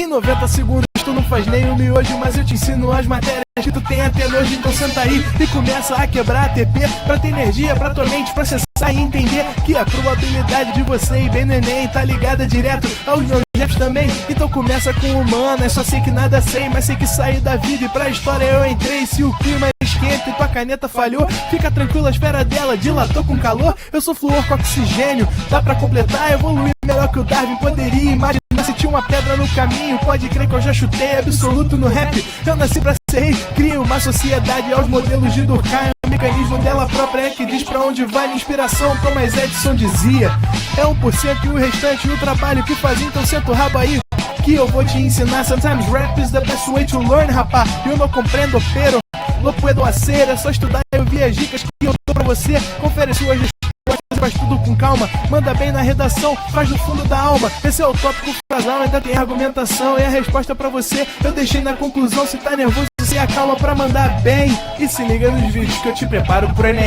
Em 90 segundos tu não faz nem um miojo, mas eu te ensino as matérias que tu tem até nojo. Então senta aí e começa a quebrar ATP pra ter energia pra tua mente processar e entender que a probabilidade de você ir bem no Enem tá ligada direto aos meus jefes também. Então começa com humanas, só sei que nada sei, mas sei que saí da vida e pra história eu entrei. Se o clima esquenta e tua caneta falhou, fica tranquilo, a esfera dela dilatou com calor. Eu sou flúor com oxigênio, dá pra completar, evoluir melhor que o Darwin poderia imaginar. Se tinha uma pedra no caminho, pode crer que eu já chutei absoluto no rap. Eu nasci pra ser rei, crio uma sociedade aos modelos de Durkheim. O mecanismo dela própria é que diz pra onde vai minha inspiração. Thomas Edison dizia, é 1% e o restante o trabalho que fazia. Então senta o rabo aí que eu vou te ensinar. Sometimes rap is the best way to learn, rapá. Eu não compreendo, pero no puedo hacer. É só estudar e ouvir as dicas que eu dou pra você. Confere suas faz tudo com calma, manda bem na redação, faz do fundo da alma. Esse é o tópico frasal, ainda tem argumentação. E a resposta pra você eu deixei na conclusão. Se tá nervoso, se acalma pra mandar bem. E se liga nos vídeos que eu te preparo pro Enem.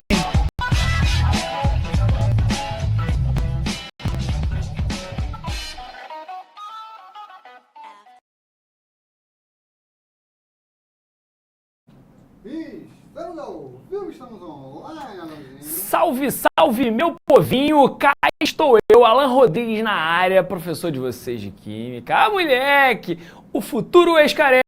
Estamos online. Salve, salve, meu povinho! Cá estou eu, Alan Rodrigues na área, professor de vocês de Química. Ah, moleque! O futuro ex-careca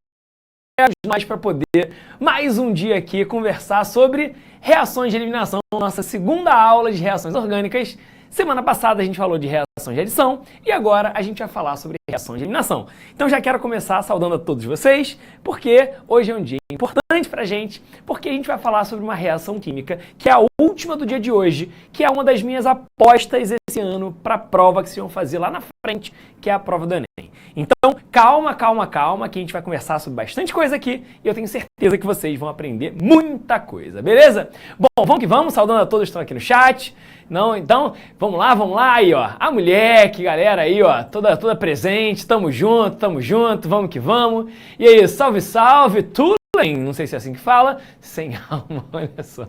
nós para poder, mais um dia aqui, conversar sobre reações de eliminação, nossa segunda aula de reações orgânicas. Semana passada a gente falou de reações de adição e agora a gente vai falar sobre reações de eliminação. Então já quero começar saudando a todos vocês, porque hoje é um dia importante pra gente, porque a gente vai falar sobre uma reação química que é a última do dia de hoje, que é uma das minhas apostas esse ano para a prova que vocês vão fazer lá na frente, que é a prova do Enem. Então, calma, que a gente vai conversar sobre bastante coisa aqui e eu tenho certeza que vocês vão aprender muita coisa, beleza? Bom, vamos que vamos, saudando a todos que estão aqui no chat. Não, então, vamos lá, aí ó, a moleque, galera aí ó, toda presente, tamo junto, vamos que vamos. E aí, salve, salve, não sei se é assim que fala, sem alma, olha só.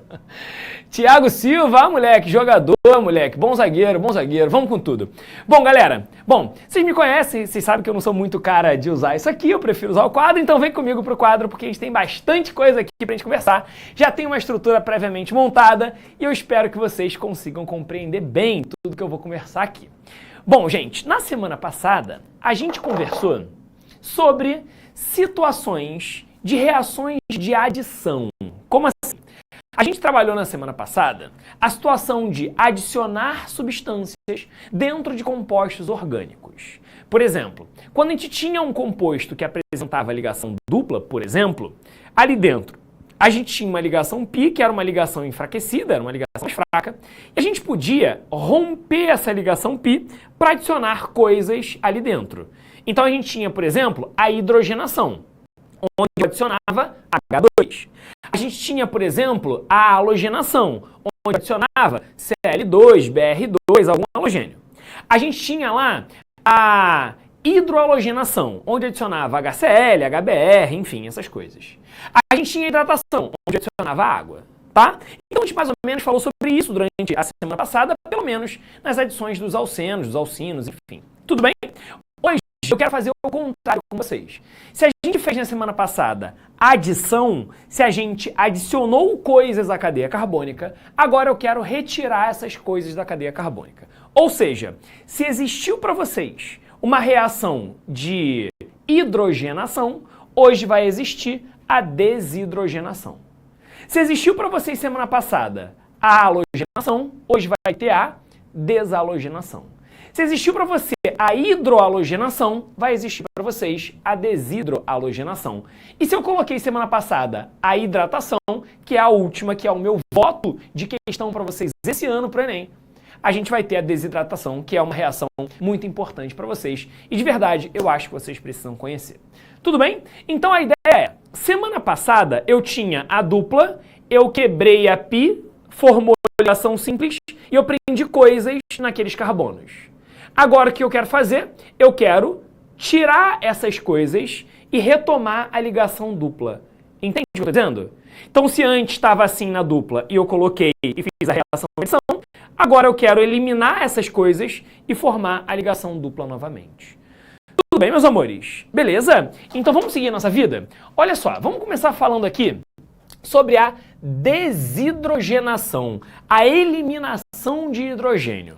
Tiago Silva, moleque, jogador, moleque, bom zagueiro, vamos com tudo. Bom, galera, vocês me conhecem, vocês sabem que eu não sou muito cara de usar isso aqui, eu prefiro usar o quadro, então vem comigo pro quadro, porque a gente tem bastante coisa aqui pra gente conversar, já tem uma estrutura previamente montada e eu espero que vocês consigam compreender bem tudo que eu vou conversar aqui. Bom, gente, na semana passada, a gente conversou sobre situações de reações de adição. Como assim? A gente trabalhou na semana passada a situação de adicionar substâncias dentro de compostos orgânicos. Por exemplo, quando a gente tinha um composto que apresentava ligação dupla, por exemplo, ali dentro a gente tinha uma ligação π, que era uma ligação enfraquecida, era uma ligação mais fraca, e a gente podia romper essa ligação π para adicionar coisas ali dentro. Então a gente tinha, por exemplo, a hidrogenação, onde adicionava H2. A gente tinha, por exemplo, a halogenação, onde adicionava Cl2, Br2, algum halogênio. A gente tinha lá a hidrohalogenação, onde adicionava HCl, HBr, enfim, essas coisas. A gente tinha a hidratação, onde adicionava água, tá? Então a gente mais ou menos falou sobre isso durante a semana passada, pelo menos nas adições dos alcenos, dos alcinos, enfim. Tudo bem? Hoje eu quero fazer o contrário com vocês. Se a gente fez na semana passada adição, se a gente adicionou coisas à cadeia carbônica, agora eu quero retirar essas coisas da cadeia carbônica. Ou seja, se existiu para vocês uma reação de hidrogenação, hoje vai existir a desidrogenação. Se existiu para vocês semana passada a halogenação, hoje vai ter a desalogenação. Se existiu para você a hidrohalogenação, vai existir para vocês a desidrohalogenação. E se eu coloquei semana passada a hidratação, que é a última, que é o meu voto de questão para vocês esse ano para o Enem, a gente vai ter a desidratação, que é uma reação muito importante para vocês. E de verdade, eu acho que vocês precisam conhecer. Tudo bem? Então a ideia é, semana passada eu tinha a dupla, eu quebrei a π, formou ligação simples e eu prendi coisas naqueles carbonos. Agora o que eu quero fazer? Eu quero tirar essas coisas e retomar a ligação dupla. Entende o que eu estou dizendo? Então, se antes estava assim na dupla e eu coloquei e fiz a relação de adição, agora eu quero eliminar essas coisas e formar a ligação dupla novamente. Tudo bem, meus amores? Beleza? Então vamos seguir nossa vida? Olha só, vamos começar falando aqui sobre a desidrogenação, a eliminação de hidrogênio.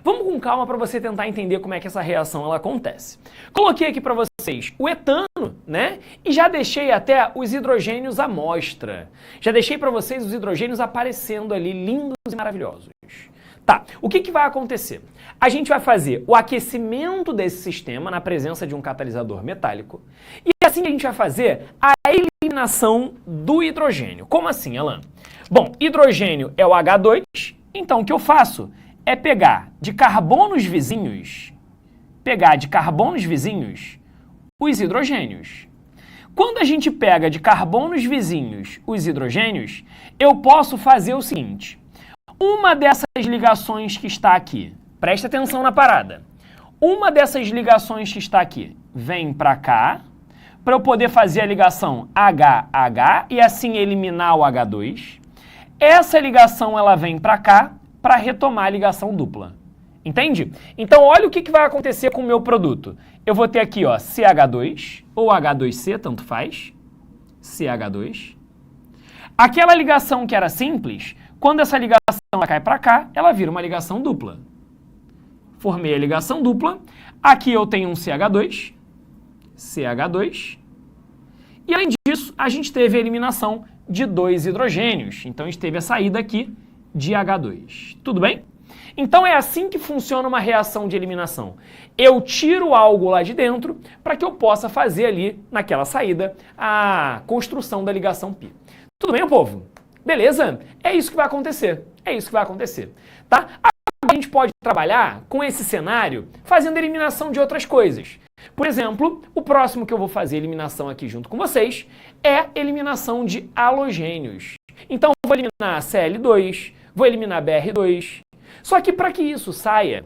Vamos com calma para você tentar entender como é que essa reação ela acontece. Coloquei aqui para vocês o etano, né? E já deixei até os hidrogênios à mostra. Já deixei para vocês os hidrogênios aparecendo ali, lindos e maravilhosos. Tá, o que vai acontecer? A gente vai fazer o aquecimento desse sistema na presença de um catalisador metálico e assim a gente vai fazer a eliminação do hidrogênio. Como assim, Alan? Bom, hidrogênio é o H2, então o que eu faço é pegar de carbonos vizinhos os hidrogênios. Quando a gente pega de carbonos vizinhos os hidrogênios, eu posso fazer o seguinte. Uma dessas ligações que está aqui, presta atenção na parada. Uma dessas ligações que está aqui vem para cá, para eu poder fazer a ligação HH e assim eliminar o H2. Essa ligação ela vem para cá para retomar a ligação dupla. Entende? Então olha o que vai acontecer com o meu produto. Eu vou ter aqui ó, CH2 ou H2C, tanto faz. CH2. Aquela ligação que era simples, quando essa ligação ela cai para cá, ela vira uma ligação dupla. Formei a ligação dupla. Aqui eu tenho um CH2. E além disso, a gente teve a eliminação de 2 hidrogênios. Então a gente teve a saída aqui de H2. Tudo bem? Então é assim que funciona uma reação de eliminação. Eu tiro algo lá de dentro para que eu possa fazer ali, naquela saída, a construção da ligação π. Tudo bem, meu povo? Beleza? É isso que vai acontecer. É isso que vai acontecer. Tá? A gente pode trabalhar com esse cenário fazendo eliminação de outras coisas. Por exemplo, o próximo que eu vou fazer eliminação aqui junto com vocês é eliminação de halogênios. Então, eu vou eliminar Cl2, vou eliminar Br2. Só que para que isso saia,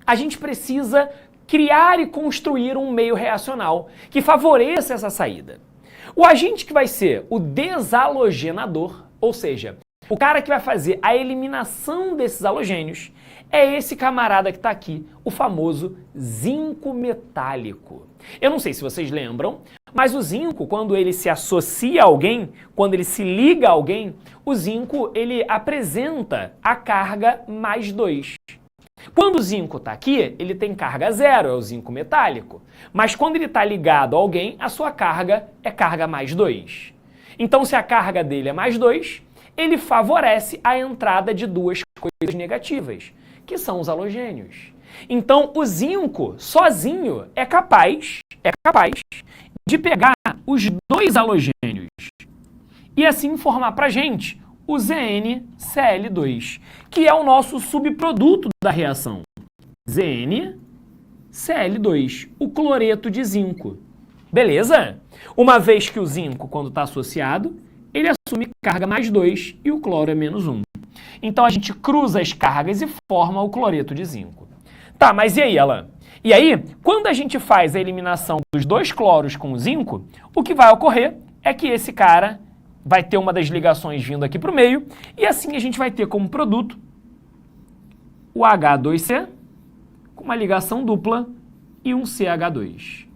a gente precisa criar e construir um meio reacional que favoreça essa saída. O agente que vai ser o desalogenador, ou seja, o cara que vai fazer a eliminação desses halogênios, é esse camarada que está aqui, o famoso zinco metálico. Eu não sei se vocês lembram, mas o zinco, quando ele se associa a alguém, quando ele se liga a alguém, o zinco ele apresenta a carga mais 2. Quando o zinco está aqui, ele tem carga 0, é o zinco metálico. Mas quando ele está ligado a alguém, a sua carga é carga mais 2. Então, se a carga dele é mais 2, ele favorece a entrada de 2 coisas negativas, que são os halogênios. Então, o zinco, sozinho, é capaz de pegar os 2 halogênios e assim formar para a gente o ZnCl2, que é o nosso subproduto da reação. ZnCl2, o cloreto de zinco. Beleza? Uma vez que o zinco, quando está associado, ele assume carga mais 2 e o cloro é menos 1. Então a gente cruza as cargas e forma o cloreto de zinco. Tá, mas e aí, Alan? E aí, quando a gente faz a eliminação dos 2 cloros com o zinco, o que vai ocorrer é que esse cara vai ter uma das ligações vindo aqui para o meio, e assim a gente vai ter como produto o H2C com uma ligação dupla e um CH2.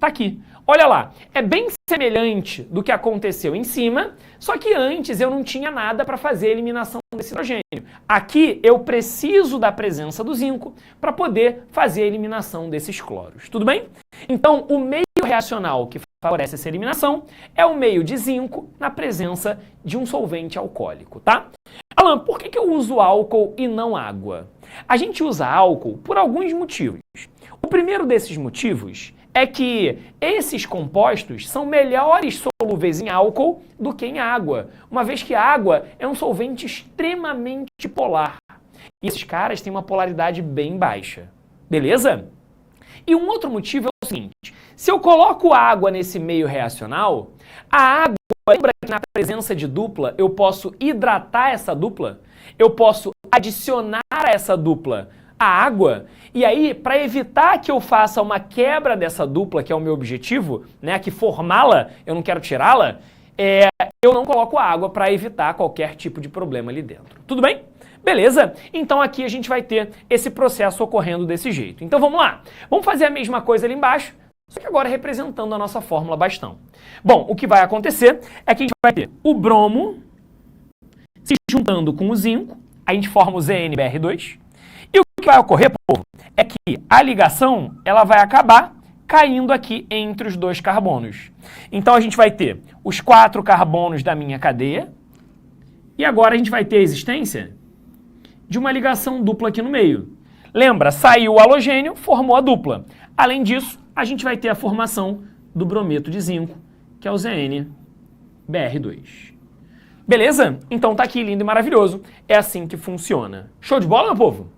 Tá aqui. Olha lá, é bem semelhante do que aconteceu em cima, só que antes eu não tinha nada para fazer a eliminação desse hidrogênio. Aqui eu preciso da presença do zinco para poder fazer a eliminação desses cloros. Tudo bem? Então, o meio reacional que favorece essa eliminação é o meio de zinco na presença de um solvente alcoólico, tá? Alan, por que eu uso álcool e não água? A gente usa álcool por alguns motivos. O primeiro desses motivos é que esses compostos são melhores solúveis em álcool do que em água, uma vez que a água é um solvente extremamente polar. E esses caras têm uma polaridade bem baixa. Beleza? E um outro motivo é o seguinte, se eu coloco água nesse meio reacional, a água, lembra que na presença de dupla eu posso hidratar essa dupla? Eu posso adicionar a essa dupla a água, e aí, para evitar que eu faça uma quebra dessa dupla, que é o meu objetivo, né, que formá-la, eu não quero tirá-la, eu não coloco água para evitar qualquer tipo de problema ali dentro. Tudo bem? Beleza? Então aqui a gente vai ter esse processo ocorrendo desse jeito. Então vamos lá. Vamos fazer a mesma coisa ali embaixo, só que agora representando a nossa fórmula bastão. Bom, o que vai acontecer é que a gente vai ter o bromo se juntando com o zinco, a gente forma o ZnBr2, e o que vai ocorrer, povo, é que a ligação ela vai acabar caindo aqui entre os dois carbonos. Então a gente vai ter os 4 carbonos da minha cadeia, e agora a gente vai ter a existência de uma ligação dupla aqui no meio. Lembra, saiu o halogênio, formou a dupla. Além disso, a gente vai ter a formação do brometo de zinco, que é o ZnBr2. Beleza? Então tá aqui, lindo e maravilhoso. É assim que funciona. Show de bola, meu povo?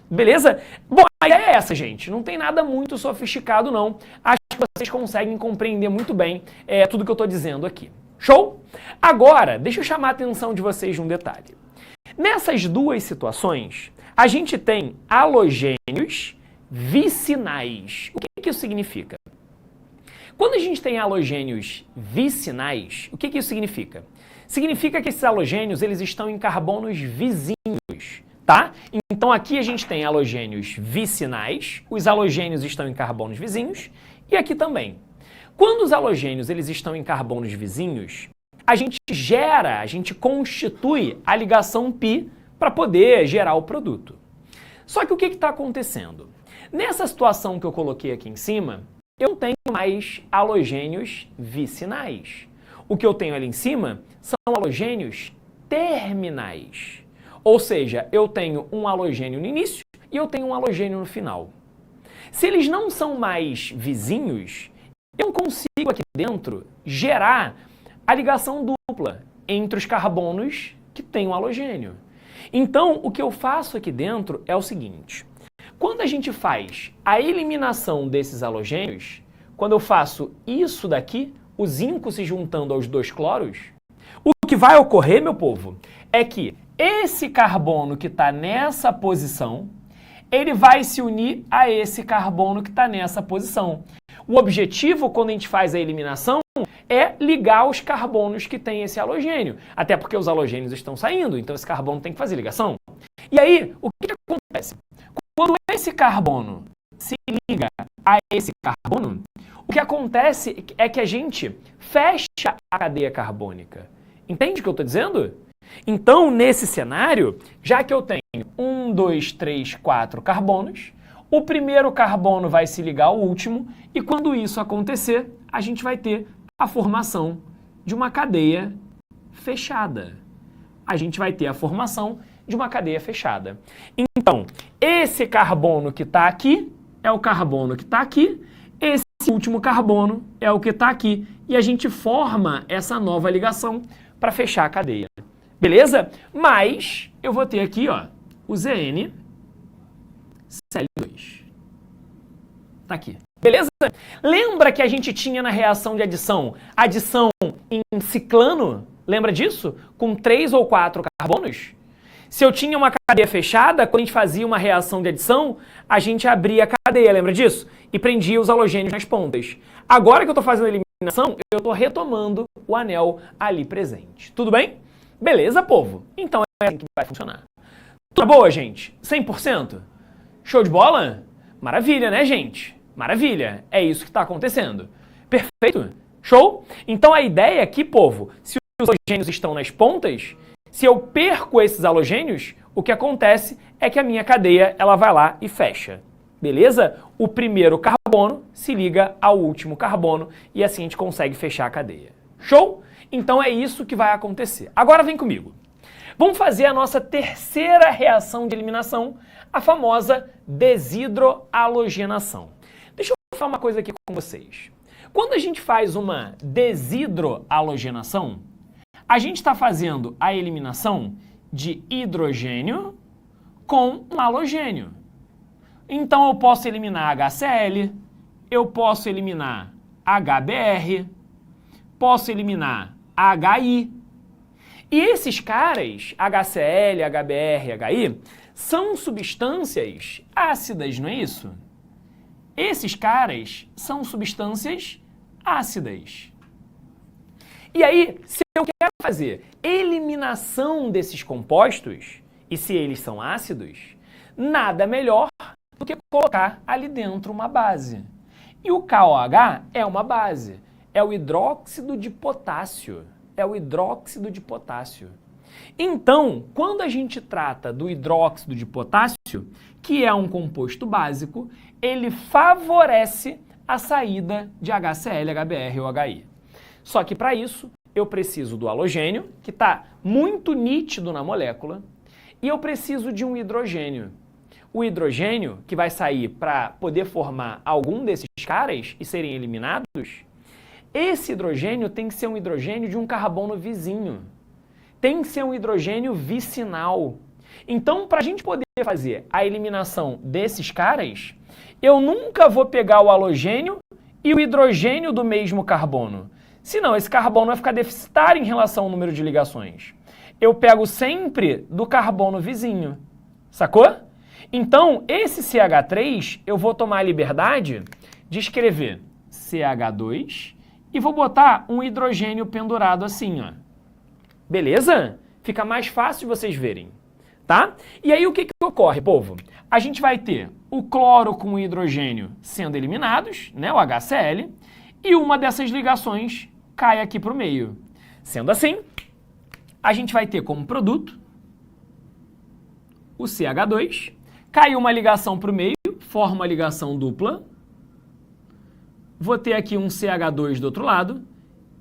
Beleza? Bom, a ideia é essa, gente. Não tem nada muito sofisticado, não. Acho que vocês conseguem compreender muito bem tudo que eu estou dizendo aqui. Show? Agora, deixa eu chamar a atenção de vocês de um detalhe. Nessas duas situações, a gente tem halogênios vicinais. O que isso significa? Quando a gente tem halogênios vicinais, o que isso significa? Significa que esses halogênios eles estão em carbonos vizinhos, tá? Então aqui a gente tem halogênios vicinais, os halogênios estão em carbonos vizinhos, e aqui também. Quando os halogênios eles estão em carbonos vizinhos, a gente constitui a ligação π para poder gerar o produto. Só que o que está acontecendo? Nessa situação que eu coloquei aqui em cima, eu não tenho mais halogênios vicinais. O que eu tenho ali em cima são halogênios terminais. Ou seja, eu tenho um halogênio no início e eu tenho um halogênio no final. Se eles não são mais vizinhos, eu não consigo aqui dentro gerar a ligação dupla entre os carbonos que têm um halogênio. Então, o que eu faço aqui dentro é o seguinte. Quando a gente faz a eliminação desses halogênios, quando eu faço isso daqui, o zinco se juntando aos 2 cloros, o que vai ocorrer, meu povo, é que esse carbono que está nessa posição, ele vai se unir a esse carbono que está nessa posição. O objetivo, quando a gente faz a eliminação, é ligar os carbonos que têm esse halogênio. Até porque os halogênios estão saindo, então esse carbono tem que fazer ligação. E aí, o que acontece? Quando esse carbono se liga a esse carbono, o que acontece é que a gente fecha a cadeia carbônica. Entende o que eu estou dizendo? Então, nesse cenário, já que eu tenho 1, 2, 3, 4 carbonos, o primeiro carbono vai se ligar ao último, e quando isso acontecer, a gente vai ter a formação de uma cadeia fechada. A gente vai ter a formação de uma cadeia fechada. Então, esse carbono que está aqui é o carbono que está aqui, esse último carbono é o que está aqui, e a gente forma essa nova ligação para fechar a cadeia. Beleza? Mas eu vou ter aqui, ó, o ZnCl2. Tá aqui. Beleza? Lembra que a gente tinha na reação de adição em ciclano? Lembra disso? Com 3 ou 4 carbonos? Se eu tinha uma cadeia fechada, quando a gente fazia uma reação de adição, a gente abria a cadeia, lembra disso? E prendia os halogênios nas pontas. Agora que eu estou fazendo a eliminação, eu estou retomando o anel ali presente. Tudo bem? Beleza, povo? Então é assim que vai funcionar. Tudo boa, gente? 100%? Show de bola? Maravilha, né, gente? Maravilha. É isso que está acontecendo. Perfeito? Show? Então a ideia aqui, povo, se os halogênios estão nas pontas, se eu perco esses halogênios, o que acontece é que a minha cadeia ela vai lá e fecha. Beleza? O primeiro carbono se liga ao último carbono e assim a gente consegue fechar a cadeia. Show? Então é isso que vai acontecer. Agora vem comigo. Vamos fazer a nossa terceira reação de eliminação, a famosa desidrohalogenação. Deixa eu falar uma coisa aqui com vocês. Quando a gente faz uma desidrohalogenação, a gente está fazendo a eliminação de hidrogênio com um halogênio. Então eu posso eliminar HCl, eu posso eliminar HBr, posso eliminar HI. E esses caras, HCl, HBr, HI, são substâncias ácidas, não é isso? Esses caras são substâncias ácidas. E aí, se eu quero fazer eliminação desses compostos, e se eles são ácidos, nada melhor do que colocar ali dentro uma base. E o KOH é uma base, é o hidróxido de potássio. É o hidróxido de potássio. Então, quando a gente trata do hidróxido de potássio, que é um composto básico, ele favorece a saída de HCl, HBr ou HI. Só que para isso, eu preciso do halogênio, que está muito nítido na molécula, e eu preciso de um hidrogênio. O hidrogênio, que vai sair para poder formar algum desses caras e serem eliminados, esse hidrogênio tem que ser um hidrogênio de um carbono vizinho. Tem que ser um hidrogênio vicinal. Então, para a gente poder fazer a eliminação desses caras, eu nunca vou pegar o halogênio e o hidrogênio do mesmo carbono. Senão, esse carbono vai ficar deficitário em relação ao número de ligações. Eu pego sempre do carbono vizinho. Sacou? Então, esse CH3, eu vou tomar a liberdade de escrever CH2 e vou botar um hidrogênio pendurado assim, ó. Beleza? Fica mais fácil de vocês verem, tá? E aí o que ocorre, povo? A gente vai ter o cloro com o hidrogênio sendo eliminados, né, o HCl, e uma dessas ligações cai aqui para o meio. Sendo assim, a gente vai ter como produto o CH2, caiu uma ligação para o meio, forma uma ligação dupla, vou ter aqui um CH2 do outro lado,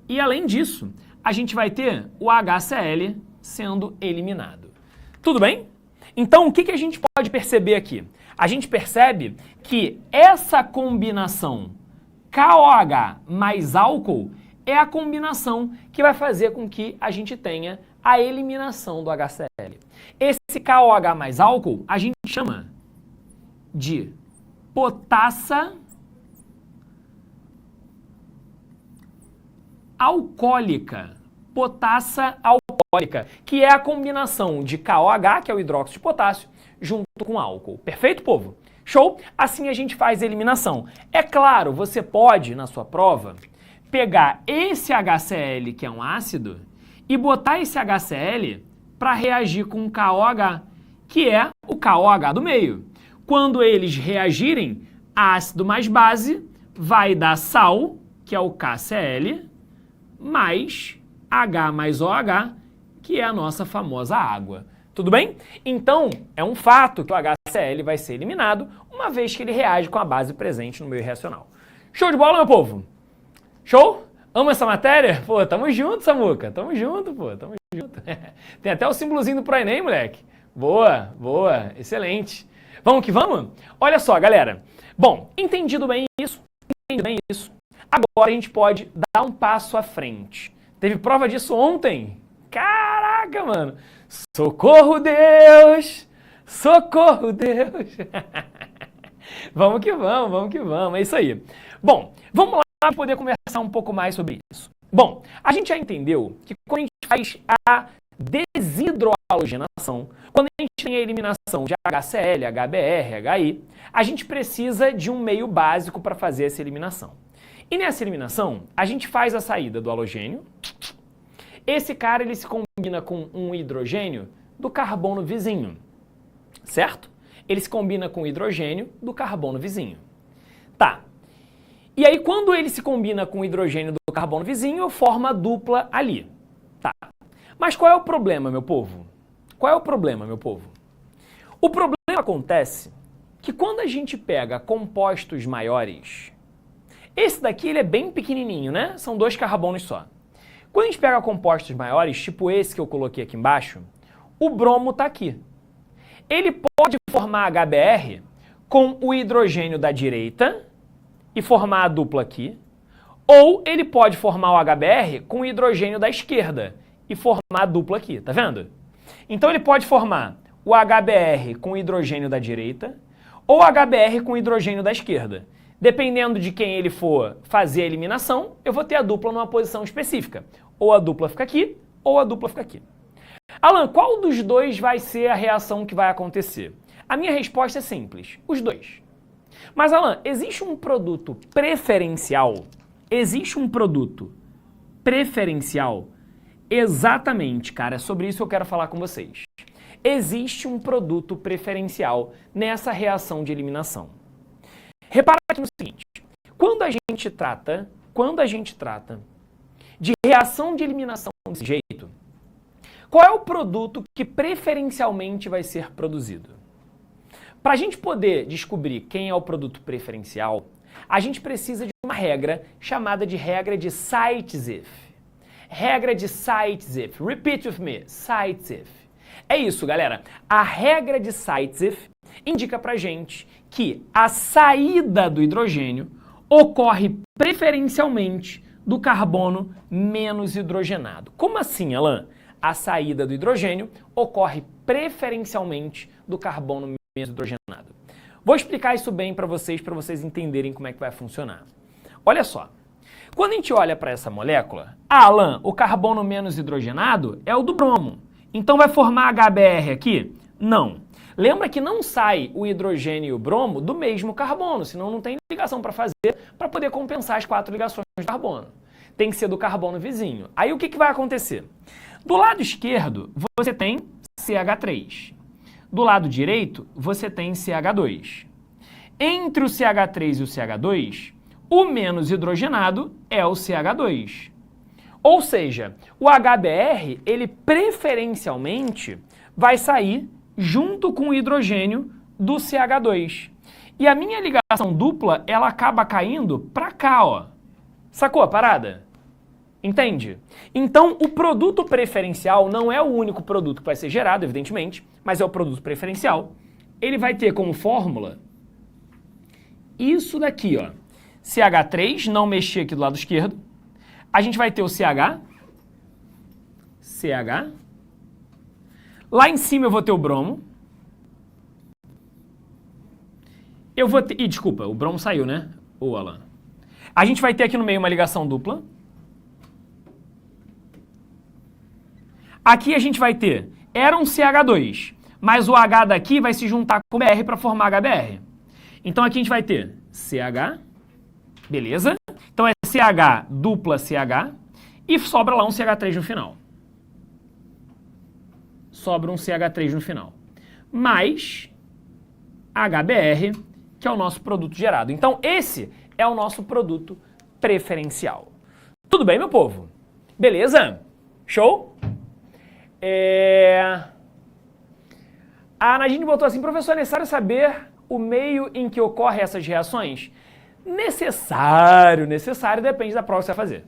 e além disso, a gente vai ter o HCl sendo eliminado. Tudo bem? Então, o que a gente pode perceber aqui? A gente percebe que essa combinação KOH mais álcool é a combinação que vai fazer com que a gente tenha a eliminação do HCl. Esse KOH mais álcool a gente chama de potassa alcoólica. Potassa alcoólica, que é a combinação de KOH, que é o hidróxido de potássio, junto com álcool. Perfeito, povo? Show? Assim a gente faz a eliminação. É claro, você pode, na sua prova, pegar esse HCl, que é um ácido, e botar esse HCl para reagir com o KOH, que é o KOH do meio. Quando eles reagirem, ácido mais base vai dar sal, que é o KCl, mais H mais OH, que é a nossa famosa água. Tudo bem? Então, é um fato que o HCl vai ser eliminado, uma vez que ele reage com a base presente no meio reacional. Show de bola, meu povo? Show? Ama essa matéria? Pô, tamo junto, Samuca. Tamo junto, pô. Tamo junto. Tem até o símbolozinho do ProEnem, moleque. Boa, boa. Excelente. Vamos que vamos? Olha só, galera. Bom, entendido bem isso, agora a gente pode dar um passo à frente. Teve prova disso ontem? Caraca, mano. Socorro, Deus! Socorro, Deus! Vamos que vamos. É isso aí. Bom, vamos lá para poder conversar um pouco mais sobre isso. Bom, a gente já entendeu que quando a gente faz a desidrohalogenação, quando a gente tem a eliminação de HCl, HBr, HI, a gente precisa de um meio básico para fazer essa eliminação. E nessa eliminação, a gente faz a saída do halogênio. Esse cara ele se combina com um hidrogênio do carbono vizinho, certo? Ele se combina com o hidrogênio do carbono vizinho. Tá. E aí, quando ele se combina com o hidrogênio do carbono vizinho, forma a dupla ali. Tá. Mas qual é o problema, meu povo? Qual é o problema, meu povo? O problema acontece que quando a gente pega compostos maiores, esse daqui ele é bem pequenininho, né? São 2 carbonos só. Quando a gente pega compostos maiores, tipo esse que eu coloquei aqui embaixo, o bromo está aqui. Ele pode formar HBr com o hidrogênio da direita e formar a dupla aqui, ou ele pode formar o HBr com o hidrogênio da esquerda e formar a dupla aqui, tá vendo? Então ele pode formar o HBr com o hidrogênio da direita ou HBr com o hidrogênio da esquerda. Dependendo de quem ele for fazer a eliminação, eu vou ter a dupla numa posição específica. Ou a dupla fica aqui, ou a dupla fica aqui. Alan, qual dos dois vai ser a reação que vai acontecer? A minha resposta é simples, os dois. Mas, Alan, existe um produto preferencial? Existe um produto preferencial? Exatamente, cara, é sobre isso que eu quero falar com vocês. Existe um produto preferencial nessa reação de eliminação. Repara aqui no seguinte, quando a gente trata de reação de eliminação desse jeito, qual é o produto que preferencialmente vai ser produzido? Para a gente poder descobrir quem é o produto preferencial, a gente precisa de uma regra chamada de regra de sites-if. Regra de sites-if. Repeat with me. Sites-if. É isso, galera. A regra de sites-if indica pra gente que a saída do hidrogênio ocorre preferencialmente do carbono menos hidrogenado. Como assim, Alan? A saída do hidrogênio ocorre preferencialmente do carbono menos hidrogenado. Vou explicar isso bem para vocês entenderem como é que vai funcionar. Olha só. Quando a gente olha para essa molécula, Alan, o carbono menos hidrogenado é o do bromo. Então vai formar HBr aqui? Não. Lembra que não sai o hidrogênio e o bromo do mesmo carbono, senão não tem ligação para fazer para poder compensar as 4 ligações de carbono. Tem que ser do carbono vizinho. Aí o que vai acontecer? Do lado esquerdo, você tem CH3. Do lado direito, você tem CH2. Entre o CH3 e o CH2, o menos hidrogenado é o CH2. Ou seja, o HBr, ele preferencialmente vai sair junto com o hidrogênio do CH2. E a minha ligação dupla, ela acaba caindo para cá, ó. Sacou a parada? Entende? Então, o produto preferencial não é o único produto que vai ser gerado, evidentemente, mas é o produto preferencial. Ele vai ter como fórmula isso daqui, ó. CH3, não mexer aqui do lado esquerdo. A gente vai ter o CH. Lá em cima eu vou ter o bromo. Eu vou ter... Ih, desculpa, o bromo saiu, né? Ô, Alan. A gente vai ter aqui no meio uma ligação dupla. Aqui a gente vai ter... Era um CH2, mas o H daqui vai se juntar com o BR para formar HBr. Então aqui a gente vai ter CH... Beleza? Então é CH dupla CH e sobra lá um CH3 no final. Sobra um CH3 no final. Mais HBr, que é o nosso produto gerado. Então esse é o nosso produto preferencial. Tudo bem, meu povo? Beleza? Show? A Nadine botou assim, professor, é necessário saber o meio em que ocorrem essas reações? Necessário, depende da prova que você vai fazer.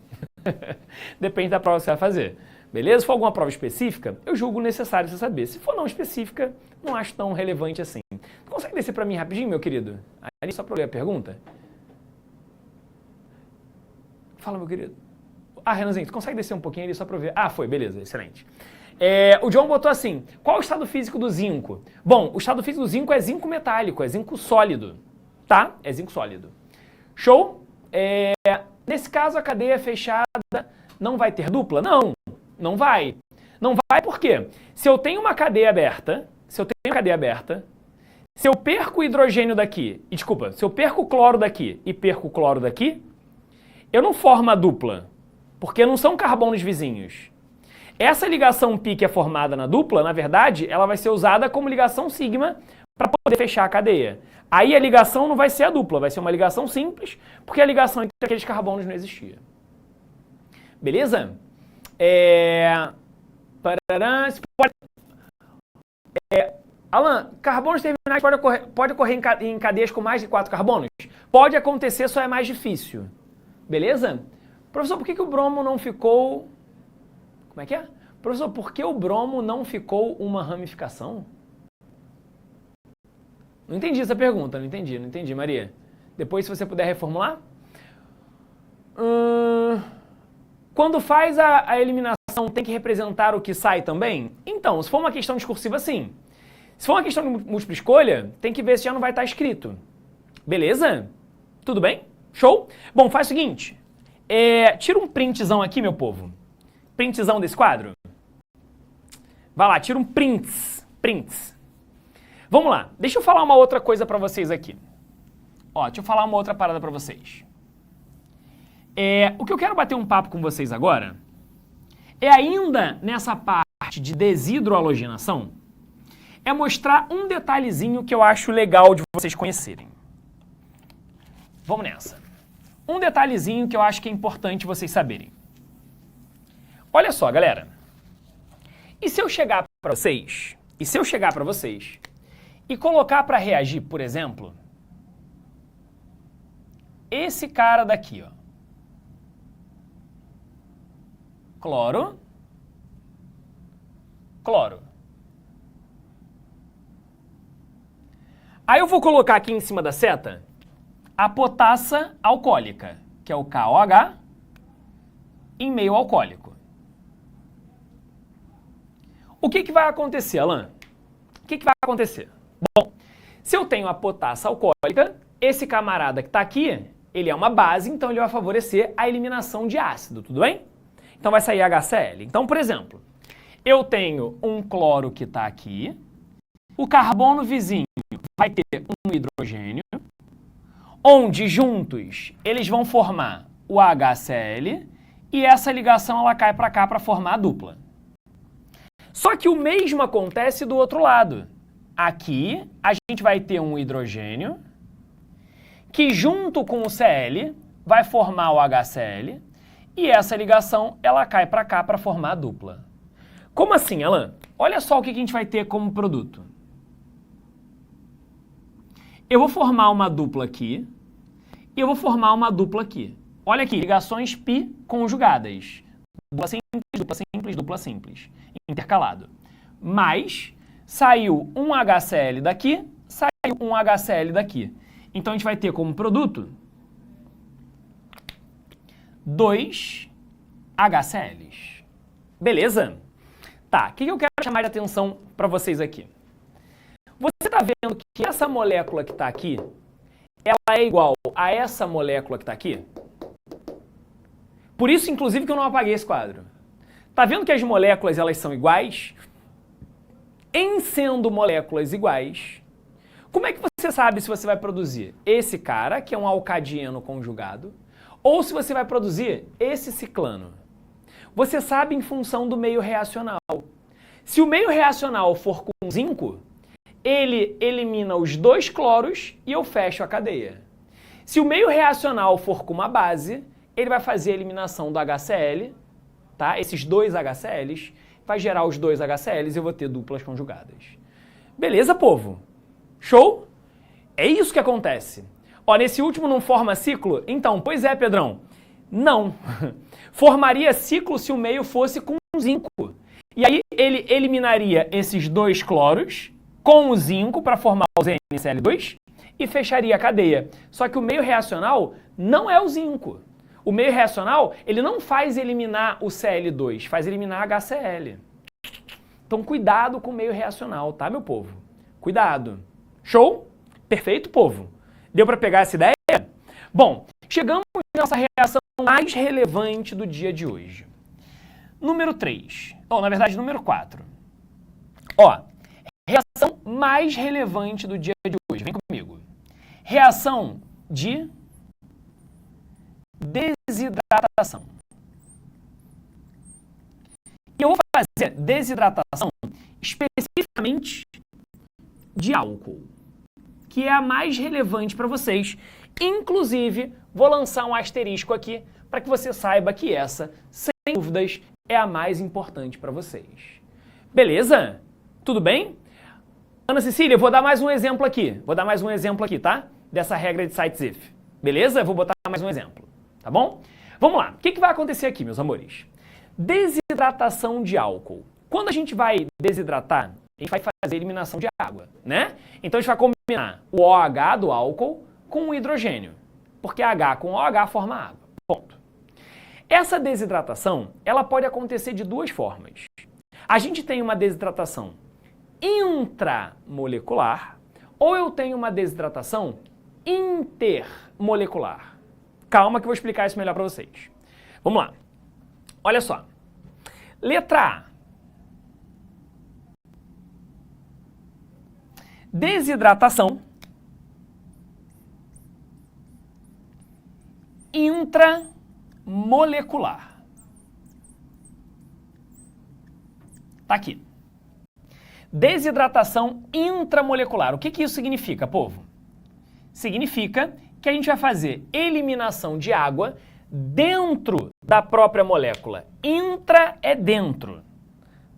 Depende da prova que você vai fazer. Beleza? Se for alguma prova específica, eu julgo necessário você saber. Se for não específica, não acho tão relevante assim. Tu consegue descer para mim rapidinho, meu querido? Ali só para eu ler a pergunta. Fala, meu querido. Renanzinho, tu consegue descer um pouquinho ali só para eu ver? Foi, beleza, excelente. O John botou assim, qual o estado físico do zinco? Bom, o estado físico do zinco é zinco metálico, é zinco sólido, tá? É zinco sólido. Show? Nesse caso, a cadeia fechada não vai ter dupla? Não, não vai. Não vai por quê? Se eu tenho uma cadeia aberta, se eu perco o hidrogênio daqui, se eu perco o cloro daqui e perco o cloro daqui, eu não formo a dupla, porque não são carbonos vizinhos. Essa ligação π que é formada na dupla, na verdade, ela vai ser usada como ligação sigma para poder fechar a cadeia. Aí a ligação não vai ser a dupla, vai ser uma ligação simples, porque a ligação entre aqueles carbonos não existia. Beleza? Alan, carbonos terminais pode ocorrer em cadeias com mais de 4 carbonos? Pode acontecer, só é mais difícil. Beleza? Professor, por que o bromo não ficou... Como é que é? Professor, por que o bromo não ficou uma ramificação? Não entendi essa pergunta, não entendi, Maria. Depois, se você puder reformular. Quando faz a eliminação, tem que representar o que sai também? Então, se for uma questão discursiva, sim. Se for uma questão de múltipla escolha, tem que ver se já não vai estar escrito. Beleza? Tudo bem? Show? Bom, faz o seguinte. Tira um printzão aqui, meu povo. Printzão desse quadro. Vai lá, tira um prints. Vamos lá, deixa eu falar uma outra coisa para vocês aqui. Deixa eu falar uma outra parada para vocês. O que eu quero bater um papo com vocês agora é ainda nessa parte de desidrohalogenação, é mostrar um detalhezinho que eu acho legal de vocês conhecerem. Vamos nessa. Um detalhezinho que eu acho que é importante vocês saberem. Olha só, galera. E se eu chegar para vocês, e colocar para reagir, por exemplo, esse cara daqui, ó. Cloro, cloro. Aí eu vou colocar aqui em cima da seta a potassa alcoólica, que é o KOH, em meio alcoólico. O que vai acontecer, Alan? O que vai acontecer? Bom, se eu tenho a potassa alcoólica, esse camarada que está aqui, ele é uma base, então ele vai favorecer a eliminação de ácido, tudo bem? Então vai sair HCl. Então, por exemplo, eu tenho um cloro que está aqui, o carbono vizinho vai ter um hidrogênio, onde juntos eles vão formar o HCl e essa ligação ela cai para cá para formar a dupla. Só que o mesmo acontece do outro lado. Aqui a gente vai ter um hidrogênio que junto com o Cl vai formar o HCl e essa ligação ela cai para cá para formar a dupla. Como assim, Alan? Olha só o que a gente vai ter como produto. Eu vou formar uma dupla aqui e eu vou formar uma dupla aqui. Olha aqui, ligações pi conjugadas. Dupla simples, dupla simples, dupla simples. Intercalado. Mas saiu um HCl daqui, saiu um HCl daqui. Então a gente vai ter como produto 2 HCls. Beleza? Tá, o que eu quero chamar de atenção para vocês aqui? Você está vendo que essa molécula que está aqui, ela é igual a essa molécula que está aqui? Por isso, inclusive, que eu não apaguei esse quadro. Tá vendo que as moléculas elas são iguais? Em sendo moléculas iguais, como é que você sabe se você vai produzir esse cara, que é um alcadieno conjugado, ou se você vai produzir esse ciclano? Você sabe em função do meio reacional. Se o meio reacional for com zinco, ele elimina os 2 cloros e eu fecho a cadeia. Se o meio reacional for com uma base, ele vai fazer a eliminação do HCl, tá? Esses 2 HCls, vai gerar os 2 HCls e eu vou ter duplas conjugadas. Beleza, povo? Show? É isso que acontece. Ó, nesse último não forma ciclo? Então, pois é, Pedrão. Não. Formaria ciclo se o meio fosse com zinco. E aí ele eliminaria esses 2 cloros com o zinco para formar o ZnCl2 e fecharia a cadeia. Só que o meio reacional não é o zinco. O meio reacional, ele não faz eliminar o Cl2, faz eliminar HCl. Então, cuidado com o meio reacional, tá, meu povo? Cuidado. Show? Perfeito, povo? Deu para pegar essa ideia? Bom, chegamos na nossa reação mais relevante do dia de hoje. Número 3. Ou, na verdade, número 4. Ó, reação mais relevante do dia de hoje. Vem comigo. Reação de desidratação. E eu vou fazer desidratação especificamente de álcool, que é a mais relevante para vocês. Inclusive, vou lançar um asterisco aqui para que você saiba que essa, sem dúvidas, é a mais importante para vocês. Beleza? Tudo bem? Ana Cecília, eu vou dar mais um exemplo aqui. Tá? Dessa regra de Sites-if. Beleza? Eu vou botar mais um exemplo. Tá bom? Vamos lá. O que vai acontecer aqui, meus amores? Desidratação de álcool. Quando a gente vai desidratar, a gente vai fazer eliminação de água, né? Então a gente vai combinar o OH do álcool com o hidrogênio, porque H com OH forma água. Ponto. Essa desidratação, ela pode acontecer de 2 formas. A gente tem uma desidratação intramolecular ou eu tenho uma desidratação intermolecular. Calma que eu vou explicar isso melhor para vocês. Vamos lá. Olha só. Letra A. Desidratação intramolecular. molecular. Tá aqui. Desidratação intramolecular. O que isso significa, povo? Significa que a gente vai fazer eliminação de água dentro da própria molécula. Intra é dentro,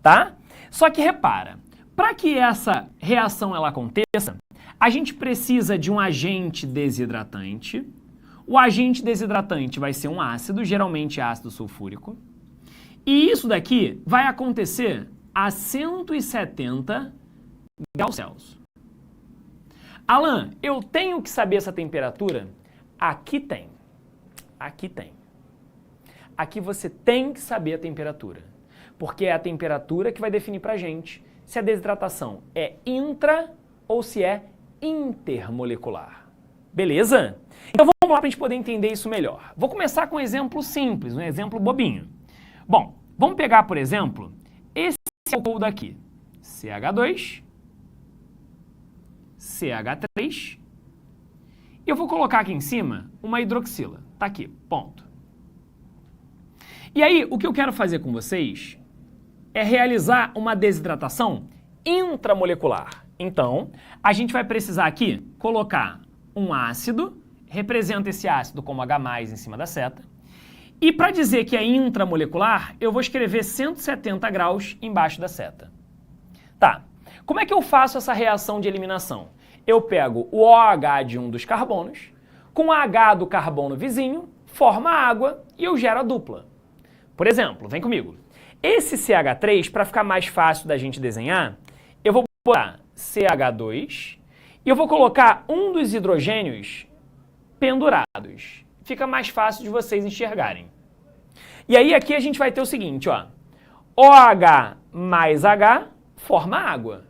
tá? Só que repara, para que essa reação ela aconteça, a gente precisa de um agente desidratante. O agente desidratante vai ser um ácido, geralmente ácido sulfúrico. E isso daqui vai acontecer a 170 graus Celsius. Alan, eu tenho que saber essa temperatura? Aqui tem. Aqui tem. Aqui você tem que saber a temperatura. Porque é a temperatura que vai definir pra gente se a desidratação é intra ou se é intermolecular. Beleza? Então vamos lá pra gente poder entender isso melhor. Vou começar com um exemplo simples, um exemplo bobinho. Bom, vamos pegar, por exemplo, esse álcool daqui. CH2, CH3, e eu vou colocar aqui em cima uma hidroxila. Tá aqui, ponto. E aí, o que eu quero fazer com vocês é realizar uma desidratação intramolecular. Então, a gente vai precisar aqui colocar um ácido, representa esse ácido como H+, em cima da seta, e para dizer que é intramolecular, eu vou escrever 170 graus embaixo da seta. Tá, como é que eu faço essa reação de eliminação? Eu pego o OH de um dos carbonos, com H do carbono vizinho, forma água e eu gero a dupla. Por exemplo, vem comigo. Esse CH3, para ficar mais fácil da gente desenhar, eu vou botar CH2 e eu vou colocar um dos hidrogênios pendurados. Fica mais fácil de vocês enxergarem. E aí aqui a gente vai ter o seguinte, ó. OH mais H forma água.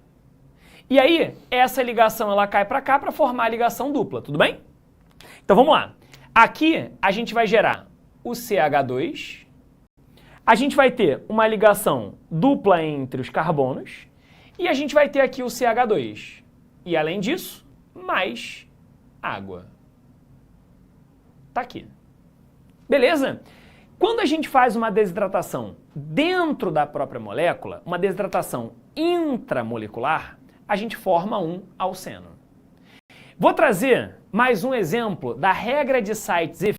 E aí, essa ligação ela cai para cá para formar a ligação dupla, tudo bem? Então vamos lá. Aqui a gente vai gerar o CH2, a gente vai ter uma ligação dupla entre os carbonos e a gente vai ter aqui o CH2. E além disso, mais água. Tá aqui. Beleza? Quando a gente faz uma desidratação dentro da própria molécula, uma desidratação intramolecular, a gente forma um alceno. Vou trazer mais um exemplo da regra de Sites-Zipf,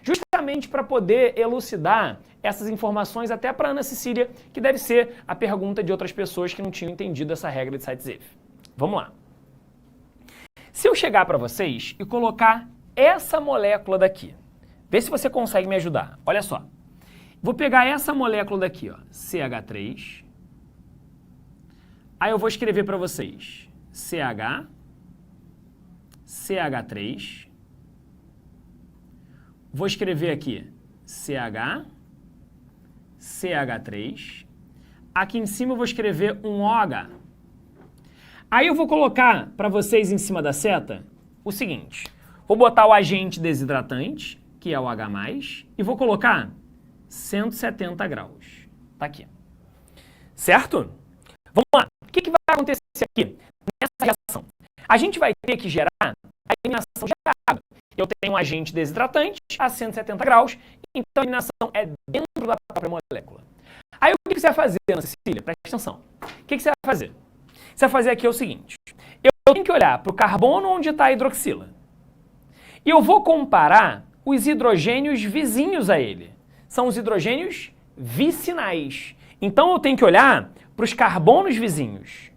justamente para poder elucidar essas informações até para a Ana Cecília, que deve ser a pergunta de outras pessoas que não tinham entendido essa regra de Sites-Zipf. Vamos lá. Se eu chegar para vocês e colocar essa molécula daqui, vê se você consegue me ajudar. Olha só. Vou pegar essa molécula daqui, ó, CH3. Aí eu vou escrever para vocês CH, CH3. Vou escrever aqui CH, CH3. Aqui em cima eu vou escrever um OH. Aí eu vou colocar para vocês em cima da seta o seguinte. Vou botar o agente desidratante, que é o H+, e vou colocar 170 graus. Tá aqui. Certo? Vamos lá. O que vai acontecer aqui nessa reação? A gente vai ter que gerar a eliminação de água. Eu tenho um agente desidratante a 170 graus, então a eliminação é dentro da própria molécula. Aí o que você vai fazer, Ana Cecília? Presta atenção. O que você vai fazer? Você vai fazer aqui o seguinte. Eu tenho que olhar para o carbono onde está a hidroxila. E eu vou comparar os hidrogênios vizinhos a ele. São os hidrogênios vicinais. Então eu tenho que olhar para os carbonos vizinhos.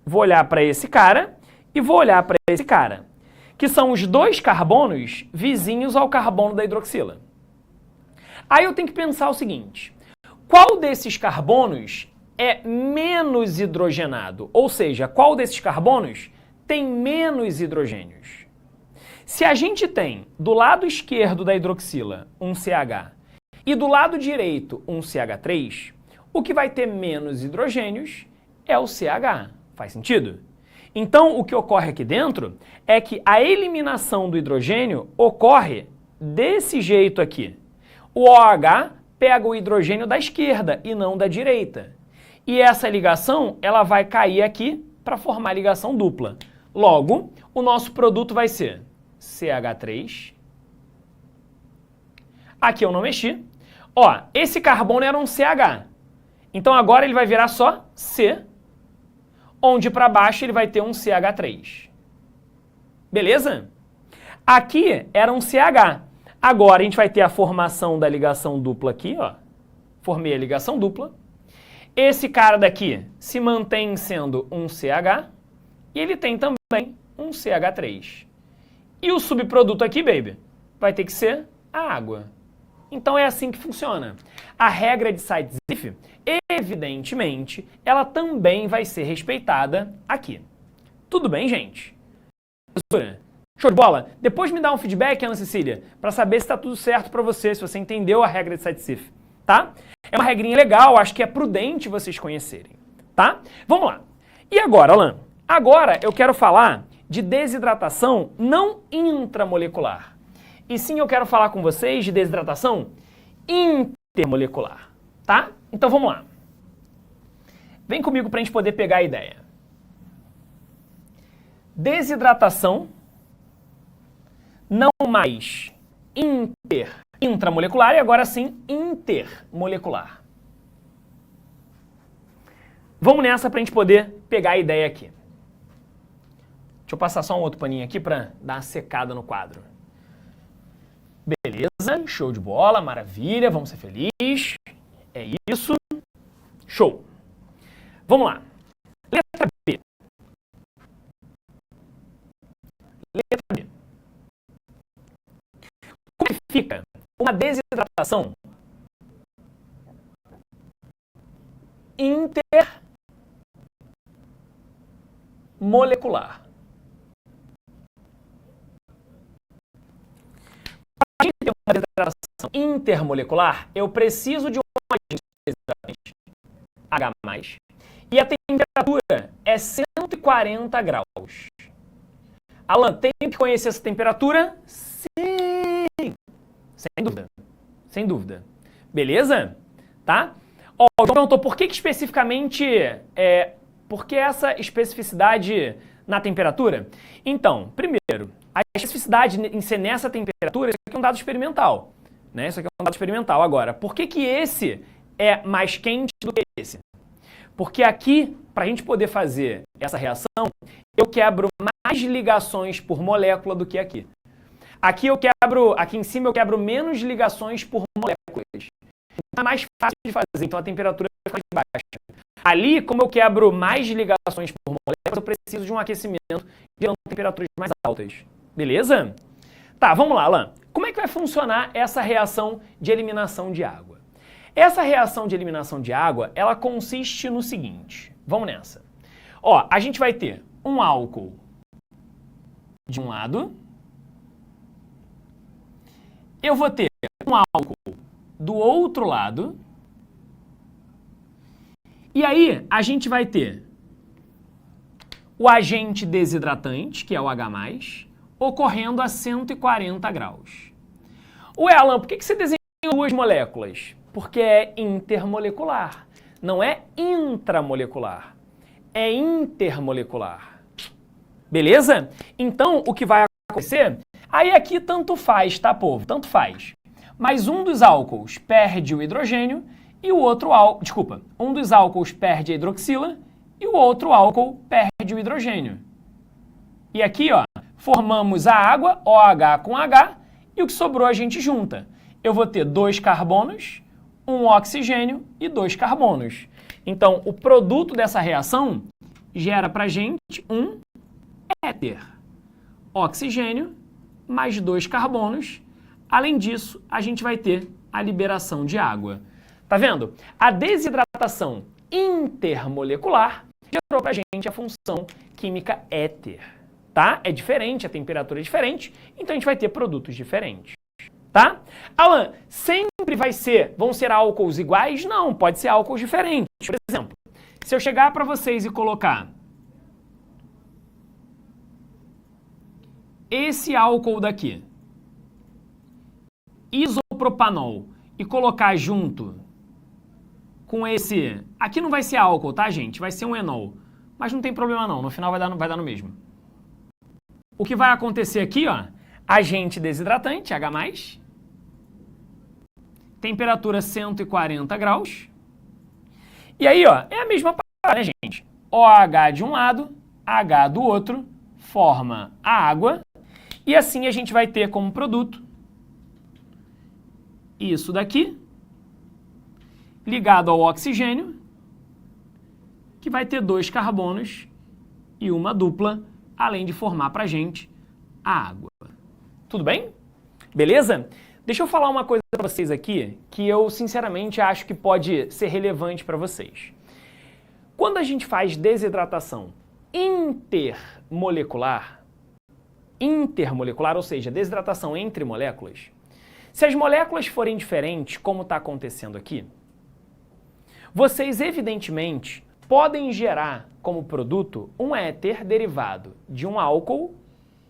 Vou olhar para esse cara e vou olhar para esse cara, que são os dois carbonos vizinhos ao carbono da hidroxila. Aí eu tenho que pensar o seguinte, qual desses carbonos é menos hidrogenado? Ou seja, qual desses carbonos tem menos hidrogênios? Se a gente tem do lado esquerdo da hidroxila um CH e do lado direito um CH3, o que vai ter menos hidrogênios é o CH. Faz sentido? Então, o que ocorre aqui dentro é que a eliminação do hidrogênio ocorre desse jeito aqui. O OH pega o hidrogênio da esquerda e não da direita. E essa ligação, ela vai cair aqui para formar ligação dupla. Logo, o nosso produto vai ser CH3. Aqui eu não mexi. Ó, esse carbono era um CH. Então agora ele vai virar só C, onde para baixo ele vai ter um CH3. Beleza? Aqui era um CH. Agora a gente vai ter a formação da ligação dupla aqui, ó. Formei a ligação dupla. Esse cara daqui se mantém sendo um CH e ele tem também um CH3. E o subproduto aqui, baby, vai ter que ser a água. Então é assim que funciona. A regra de Sites-If, evidentemente, ela também vai ser respeitada aqui. Tudo bem, gente? Show de bola? Depois me dá um feedback, Ana Cecília, para saber se está tudo certo para você, se você entendeu a regra de Sites-If, tá? É uma regrinha legal, acho que é prudente vocês conhecerem, tá? Vamos lá. E agora, Alan? Agora eu quero falar de desidratação não intramolecular. E sim, eu quero falar com vocês de desidratação intermolecular, tá? Então vamos lá. Vem comigo para a gente poder pegar a ideia. Desidratação não mais intramolecular e agora sim intermolecular. Vamos nessa para a gente poder pegar a ideia aqui. Deixa eu passar só um outro paninho aqui para dar uma secada no quadro. Beleza, show de bola, maravilha, vamos ser felizes. É isso. Show. Vamos lá. Letra B. Letra B. Como é que fica uma desidratação intermolecular? Para a gente ter uma desidratação intermolecular, eu preciso de um agente desidratante, H+, e a temperatura é 140 graus. Alan, tem que conhecer essa temperatura? Sim! Sem dúvida. Sem dúvida. Beleza? Tá? Ó, o João perguntou por que especificamente, por que essa especificidade na temperatura? Então, primeiro, a especificidade em ser nessa temperatura, isso aqui é um dado experimental. Né? Isso aqui é um dado experimental. Agora, por que que esse é mais quente do que esse? Porque aqui, para a gente poder fazer essa reação, eu quebro mais ligações por molécula do que aqui. Aqui em cima eu quebro menos ligações por moléculas. Então é mais fácil de fazer, então a temperatura fica mais baixa. Ali, como eu quebro mais ligações por moléculas, eu preciso de um aquecimento gerando temperaturas mais altas. Beleza? Tá, vamos lá, Alan. Como é que vai funcionar essa reação de eliminação de água? Essa reação de eliminação de água, ela consiste no seguinte. Vamos nessa. Ó, a gente vai ter um álcool de um lado. Eu vou ter um álcool do outro lado. E aí, a gente vai ter o agente desidratante, que é o H+, ocorrendo a 140 graus. Ué, Alan, por que você desenhou duas moléculas? Porque é intermolecular, não é intramolecular, é intermolecular. Beleza? Então, o que vai acontecer? Aí aqui tanto faz, tá, povo? Tanto faz. Mas um dos álcools perde o hidrogênio e o outro álcool... Desculpa, um dos álcools perde a hidroxila e o outro álcool perde o hidrogênio. E aqui, ó, formamos a água, OH com H, e o que sobrou a gente junta. Eu vou ter 2 carbonos, um oxigênio e 2 carbonos. Então, o produto dessa reação gera pra gente um éter. Oxigênio mais 2 carbonos. Além disso, a gente vai ter a liberação de água. Tá vendo? A desidratação intermolecular gerou pra gente a função química éter. Tá? É diferente, a temperatura é diferente, então a gente vai ter produtos diferentes. Tá? Alan, sempre vão ser álcools iguais? Não, pode ser álcools diferentes. Por exemplo, se eu chegar para vocês e colocar esse álcool daqui, isopropanol, e colocar junto com esse... Aqui não vai ser álcool, tá, gente? Vai ser um enol. Mas não tem problema não, no final vai dar no mesmo. O que vai acontecer aqui, ó, agente desidratante, H+, temperatura 140 graus. E aí, ó, é a mesma parada, né, gente? OH de um lado, H do outro, forma a água. E assim a gente vai ter como produto isso daqui, ligado ao oxigênio, que vai ter 2 carbonos e uma dupla, além de formar pra gente a água. Tudo bem? Beleza? Deixa eu falar uma coisa para vocês aqui que eu sinceramente acho que pode ser relevante para vocês. Quando a gente faz desidratação intermolecular, ou seja, desidratação entre moléculas, se as moléculas forem diferentes, como está acontecendo aqui, vocês evidentemente podem gerar como produto um éter derivado de um álcool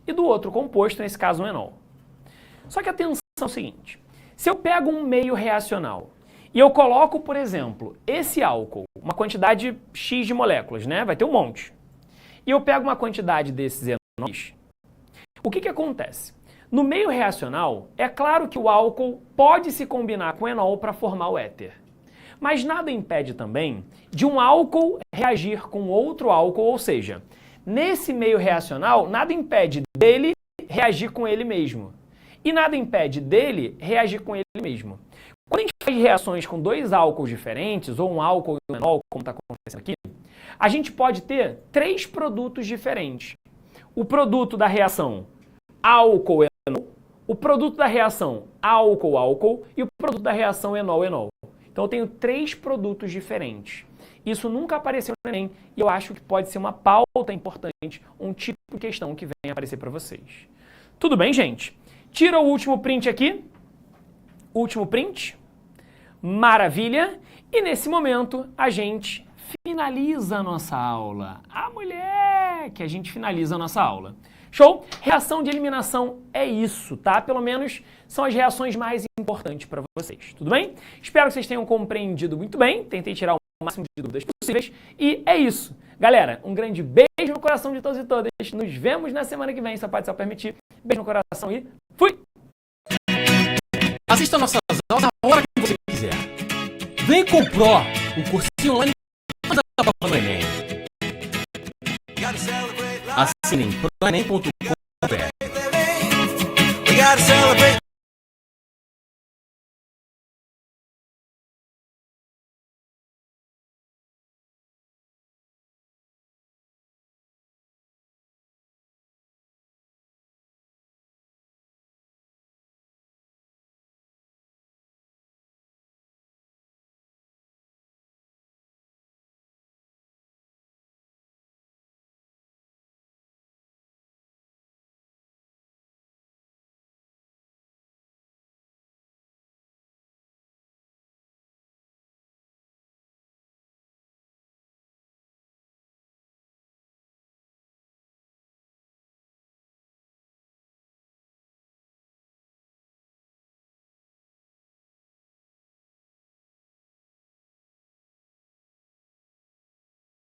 e do outro composto, nesse caso um enol. Só que atenção é o seguinte, se eu pego um meio reacional e eu coloco, por exemplo, esse álcool, uma quantidade X de moléculas, né? Vai ter um monte. E eu pego uma quantidade desses enóis, o que acontece? No meio reacional, é claro que o álcool pode se combinar com o enol para formar o éter. Mas nada impede também de um álcool reagir com outro álcool, ou seja, nesse meio reacional, nada impede dele reagir com ele mesmo. E nada impede dele reagir com ele mesmo. Quando a gente faz reações com 2 álcools diferentes, ou um álcool e um enol, como está acontecendo aqui, a gente pode ter 3 produtos diferentes. O produto da reação álcool-enol, o produto da reação álcool-álcool e o produto da reação enol-enol. Então eu tenho 3 produtos diferentes. Isso nunca apareceu no Enem e eu acho que pode ser uma pauta importante, um tipo de questão que vem aparecer para vocês. Tudo bem, gente? Tira o último print aqui. Último print. Maravilha. E nesse momento a gente finaliza a nossa aula. Ah, moleque! A gente finaliza a nossa aula. Show? Reação de eliminação é isso, tá? Pelo menos são as reações mais importantes para vocês, tudo bem? Espero que vocês tenham compreendido muito bem, tentei tirar o máximo de dúvidas possíveis e é isso. Galera, um grande beijo no coração de todos e todas, nos vemos na semana que vem, se a paz do céu permitir. Beijo no coração e fui! Assista nossas aulas a hora que você quiser. Vem com o Pro, o cursinho online da prova do Enem. Assinem proenem.com.br.